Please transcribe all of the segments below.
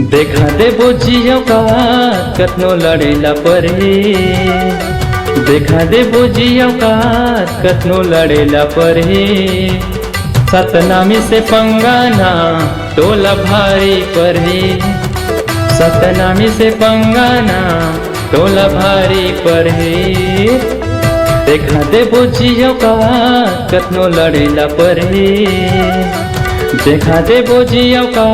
देखा दे बुझियो का कतनो लड़ेला परे। देखा दे बुझियो का कतनो लड़ेला परे। सतनामी से पंगाना टोला भारी परे। सतनामी से पंगाना टोला भारी परे। देखा दे बुझियो का कतनो लड़ेला परे। देखा दे बुझियो का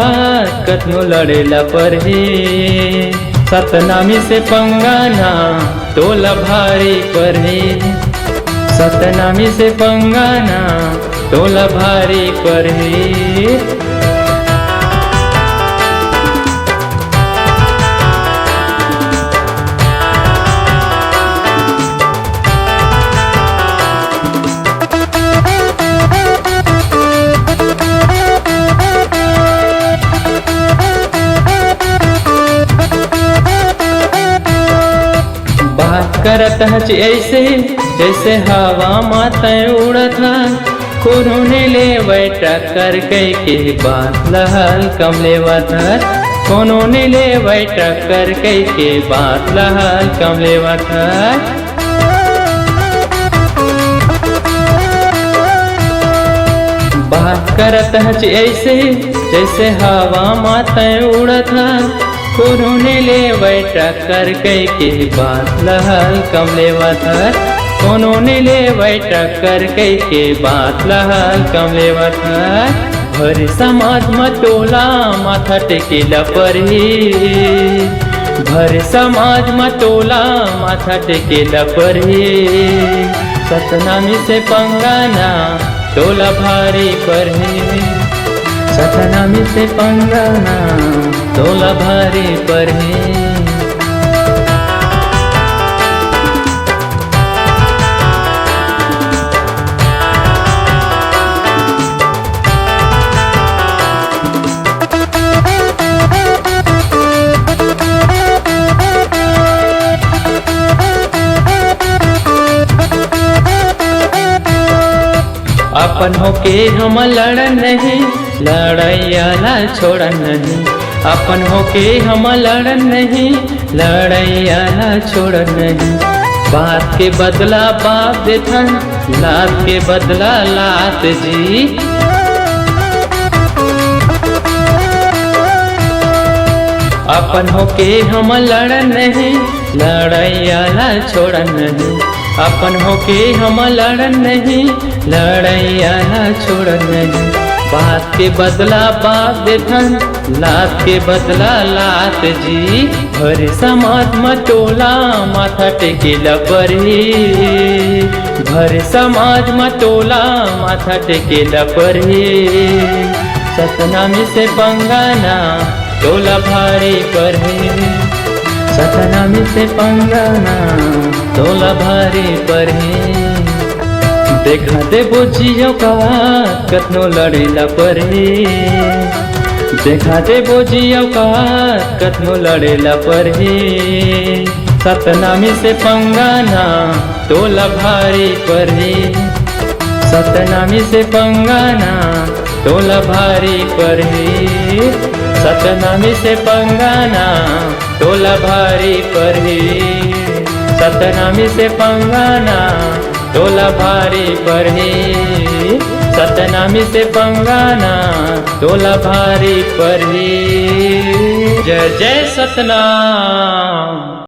कतनो लड़ेला परे। सतनामी से पंगाना टोला भारी परे। सतनामी से पंगाना टोला भारी परे। बात करत हच ऐसे जैसे हवा माता उड़त है। कोरोने ले बैठा कर कई के बात लहल कम लेवत है। कोरोने ले बैठा कर कई के बात लहल कम लेवत है। बात करत हच ऐसे जैसे हवा माता उड़त है। कोरोने ले बैठा कर कई के बात लहल कम लेवत है। कोरोने ले बैठा कर कई के बात लहल कम लेवत है। भर समाज मटोला माथा टेकेला परे। भर समाज मटोला माथा टेकेला परे। सतनामी से पंगाना टोला भारी परे। सतनामी से पंगाना टोला भारी परे। अपन होके हम लड़न नहीं, लड़ैया ला छोड़न नहीं। अपन होके हम लड़न नहीं, लड़ैया ला छोड़न नहीं। बात के बदला बात देथन, लात के बदला लात जी। अपन होके हम लड़न नहीं, लड़ैया ला छोड़न नहीं। अपन होके हम लड़न नहीं, लड़ैया ला छोड़न नहीं। बात के बदला बात देथन, लात के बदला लात जी। भर समाज मटोला माथा टेकेला परे। भर समाज मटोला माथा टेकेला परे। सतनामी से पंगाना टोला भारी परे। सतनामी से पंगाना टोला भारी परे। देखा दे बुझियो का कतनो लड़ेला परे। देखा दे बुझियो का कतनो लड़ेला परे। सतनामी से पंगाना टोला भारी परे। सतनामी से पंगाना टोला भारी परे। सतनामी से पंगाना टोला भारी परे। सतनामी से पंगाना टोला भारी परे। सतनामी से पंगाना टोला भारी परे। जय जय सतनाम।